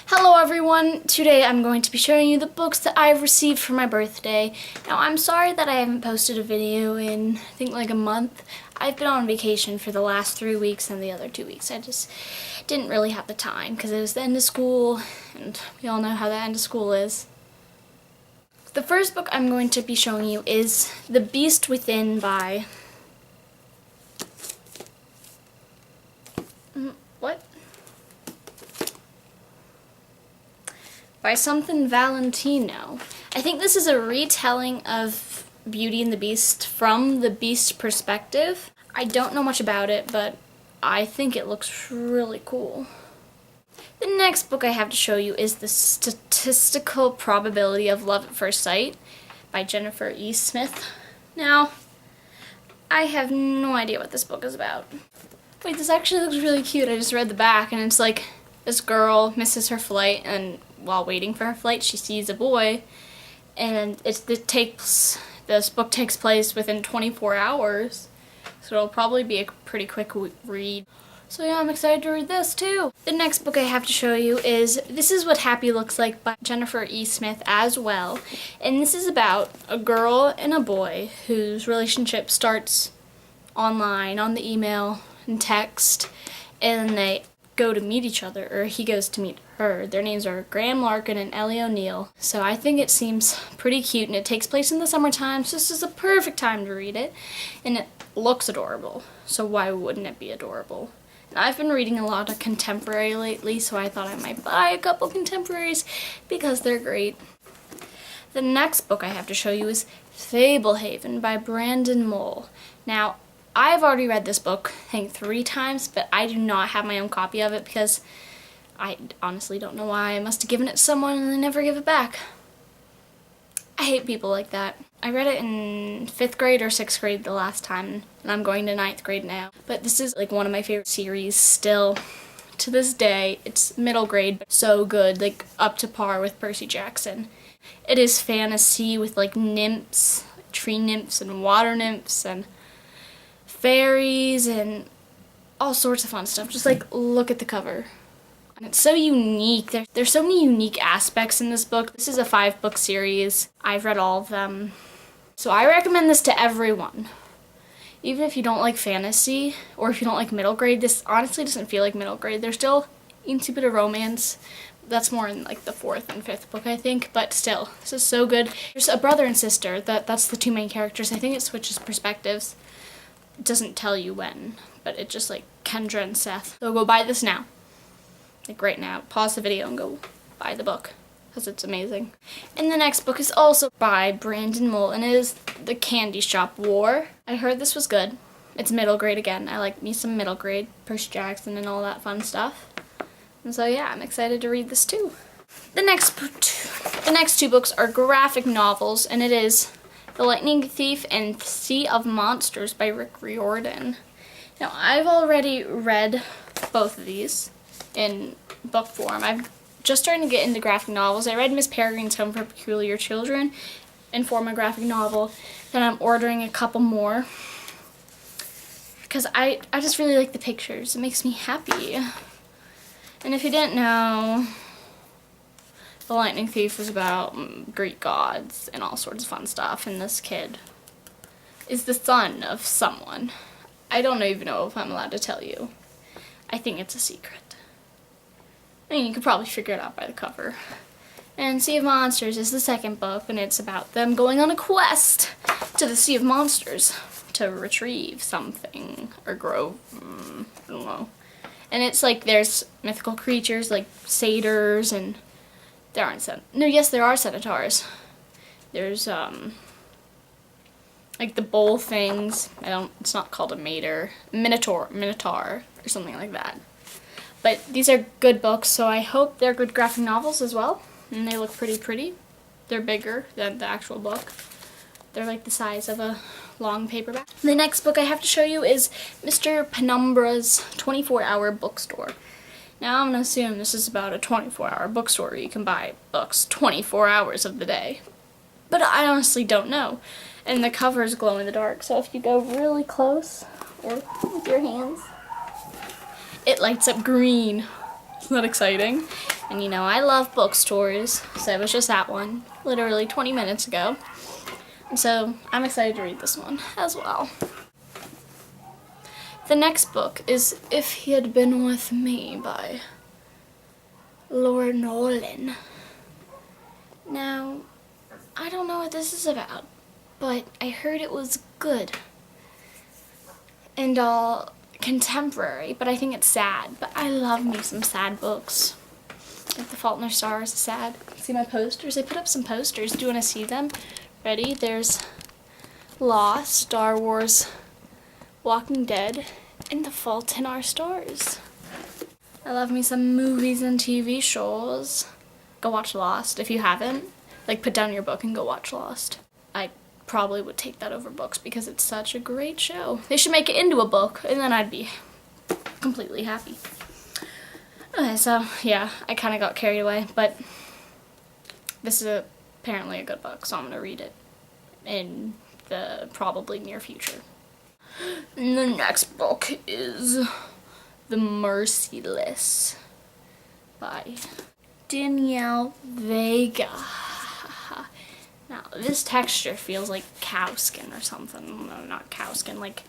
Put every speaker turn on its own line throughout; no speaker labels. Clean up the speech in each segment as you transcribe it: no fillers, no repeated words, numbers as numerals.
Hello everyone! Today I'm going to be showing you the books that I've received for my birthday. Now I'm sorry that I haven't posted a video in I think like a month. I've been on vacation for the last 3 weeks and the other 2 weeks. I just didn't really have the time because it was the end of school and we all know how the end of school is. The first book I'm going to be showing you is The Beast Within by... What? By something Valentino. I think this is a retelling of Beauty and the Beast from the Beast perspective. I don't know much about it, but I think it looks really cool. The next book I have to show you is The Statistical Probability of Love at First Sight by Jennifer E. Smith. Now, I have no idea what this book is about. Wait, this actually looks really cute. I just read the back and it's like this girl misses her flight and while waiting for her flight she sees a boy and this book takes place within 24 hours. So it'll probably be a pretty quick read. So yeah, I'm excited to read this too. The next book I have to show you is This Is What Happy Looks Like by Jennifer E. Smith as well. And this is about a girl and a boy whose relationship starts online, on the email and text, and they go to meet each other, or he goes to meet her. Their names are Graham Larkin and Ellie O'Neill. So I think it seems pretty cute and it takes place in the summertime, so this is a perfect time to read it. And it looks adorable, so why wouldn't it be adorable? And I've been reading a lot of contemporary lately, so I thought I might buy a couple contemporaries because they're great. The next book I have to show you is Fablehaven by Brandon Mull. Now, I've already read this book, I think 3 times, but I do not have my own copy of it because I honestly don't know why. I must have given it to someone and they never give it back. I hate people like that. I read it in 5th grade or 6th grade the last time, and I'm going to 9th grade now. But this is like one of my favorite series still. To this day, it's middle grade, but so good, like up to par with Percy Jackson. It is fantasy with like nymphs, tree nymphs and water nymphs and fairies and all sorts of fun stuff. Just like look at the cover. And it's so unique. There's so many unique aspects in this book. This is a 5-book series. I've read all of them. So I recommend this to everyone. Even if you don't like fantasy or if you don't like middle grade, this honestly doesn't feel like middle grade. There's still a bit of romance. That's more in like the 4th and 5th book, I think, but still, this is so good. There's a brother and sister. That's the 2 main characters. I think it switches perspectives. It doesn't tell you when, but it's just like Kendra and Seth. So go buy this now. Like right now. Pause the video and go buy the book because it's amazing. And the next book is also by Brandon Mull and it is The Candy Shop War. I heard this was good. It's middle grade again. I like me some middle grade, Percy Jackson and all that fun stuff. And so yeah, I'm excited to read this too. The next 2 books are graphic novels and it is The Lightning Thief and Sea of Monsters by Rick Riordan. Now, I've already read both of these in book form. I'm just starting to get into graphic novels. I read Miss Peregrine's Home for Peculiar Children in form of graphic novel. Then I'm ordering a couple more because I just really like the pictures. It makes me happy. And if you didn't know, The Lightning Thief was about Greek gods and all sorts of fun stuff, and this kid is the son of someone. I don't even know if I'm allowed to tell you. I think it's a secret. I mean, you could probably figure it out by the cover. And Sea of Monsters is the 2nd book, and it's about them going on a quest to the Sea of Monsters to retrieve something, or grow, I don't know. And it's like there's mythical creatures like satyrs and there aren't there are centaurs. There's like the bowl things. It's not called a minotaur or something like that. But these are good books, so I hope they're good graphic novels as well. And they look pretty. They're bigger than the actual book. They're like the size of a long paperback. The next book I have to show you is Mr. Penumbra's 24-Hour Bookstore. Now I'm going to assume this is about a 24-hour bookstore where you can buy books 24 hours of the day. But I honestly don't know. And the cover is glow in the dark, so if you go really close, or with your hands, it lights up green. Isn't that exciting? And you know, I love bookstores, so I was just at one literally 20 minutes ago. And so I'm excited to read this one as well. The next book is If He Had Been With Me by Laura Nolan. Now, I don't know what this is about, but I heard it was good and all contemporary, but I think it's sad. But I love me some sad books. Like The Fault in Our Stars is sad. See my posters? I put up some posters. Do you want to see them? Ready? There's Lost, Star Wars, Walking Dead, and The Fault in Our Stars. I love me some movies and TV shows. Go watch Lost if you haven't. Like, put down your book and go watch Lost. I probably would take that over books because it's such a great show. They should make it into a book, and then I'd be completely happy. Okay, so yeah, I kind of got carried away, but this is apparently a good book, so I'm going to read it in the probably near future. And the next book is The Merciless by Danielle Vega. Now, this texture feels like cowskin or something. No, not cowskin, like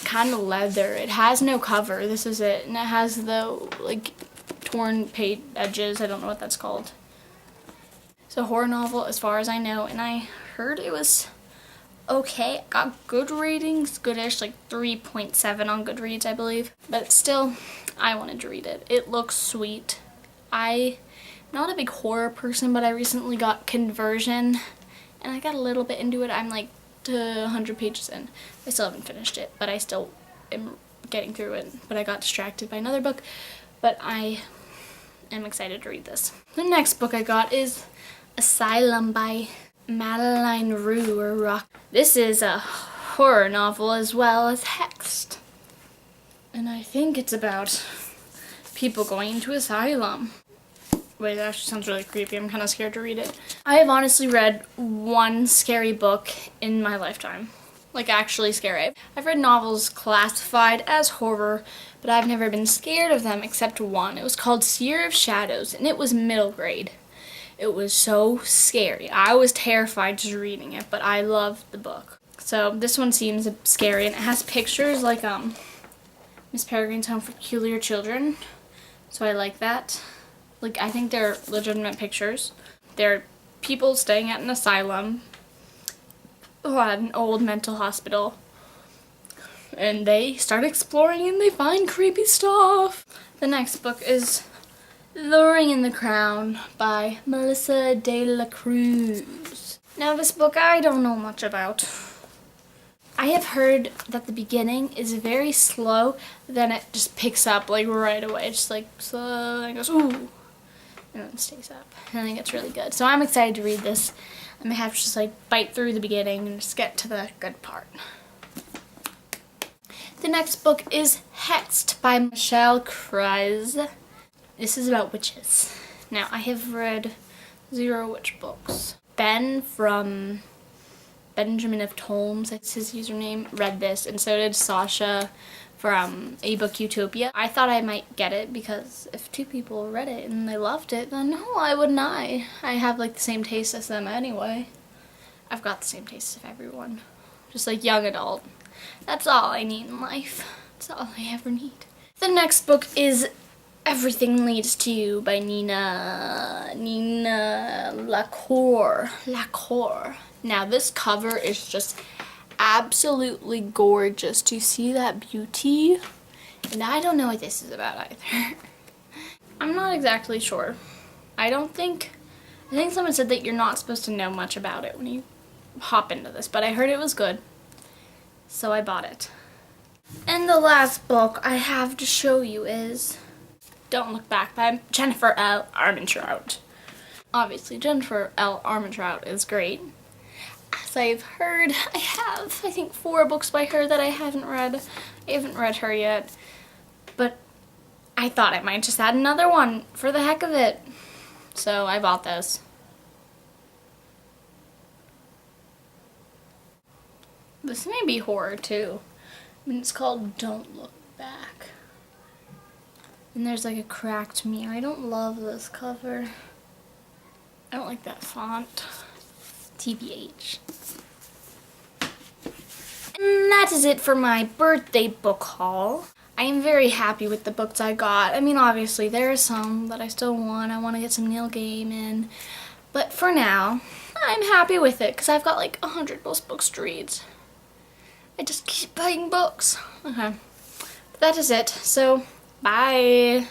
kind of leather. It has no cover. This is it. And it has the, like, torn page edges. I don't know what that's called. It's a horror novel as far as I know, and I heard it was okay. It got good ratings, goodish, like 3.7 on Goodreads, I believe. But still, I wanted to read it. It looks sweet. I'm not a big horror person, but I recently got Conversion, and I got a little bit into it. I'm like 100 pages in. I still haven't finished it, but I still am getting through it. But I got distracted by another book, but I am excited to read this. The next book I got is Asylum by Madeline Rue. This is a horror novel as well as Hexed, and I think it's about people going into asylum. Wait, that actually sounds really creepy. I'm kind of scared to read it. I have honestly read one scary book in my lifetime. Like, actually scary. I've read novels classified as horror, but I've never been scared of them except one. It was called Seer of Shadows, and it was middle grade. It was so scary. I was terrified just reading it, but I loved the book. So this one seems scary, and it has pictures like Miss Peregrine's Home for Peculiar Children. So I like that. Like, I think they're legitimate pictures. They're people staying at an asylum who had an old mental hospital. And they start exploring and they find creepy stuff. The next book is The Ring and the Crown by Melissa De La Cruz. Now, this book I don't know much about. I have heard that the beginning is very slow, then it just picks up like right away. It's just like slow, and it goes, ooh, and then it stays up. And I think it's really good. So I'm excited to read this. I may have to just like bite through the beginning and just get to the good part. The next book is Hexed by Michelle Kreis. This is about witches. Now, I have read 0 witch books. Ben from Benjamin of Tolmes, that's his username, read this, and so did Sasha from A Book Utopia. I thought I might get it because if 2 people read it and they loved it, then why wouldn't I? I have like the same taste as them anyway. I've got the same taste as everyone. Just like young adult. That's all I need in life. That's all I ever need. The next book is Everything Leads to You by Nina LaCour. Now, this cover is just absolutely gorgeous. Do you see that beauty? And I don't know what this is about either. I'm not exactly sure. I think someone said that you're not supposed to know much about it when you hop into this, but I heard it was good, so I bought it. And the last book I have to show you is Don't Look Back by Jennifer L. Armentrout. Obviously, Jennifer L. Armentrout is great. As I've heard, I think 4 books by her that I haven't read. I haven't read her yet, but I thought I might just add another one for the heck of it. So I bought this. This may be horror too. I mean, it's called Don't Look Back. And there's like a cracked mirror. I don't love this cover. I don't like that font. TBH. And that is it for my birthday book haul. I am very happy with the books I got. I mean, obviously, there are some that I still want. I want to get some Neil Gaiman. But for now, I'm happy with it because I've got like 100 plus books to read. I just keep buying books. Okay. But that is it. So, bye.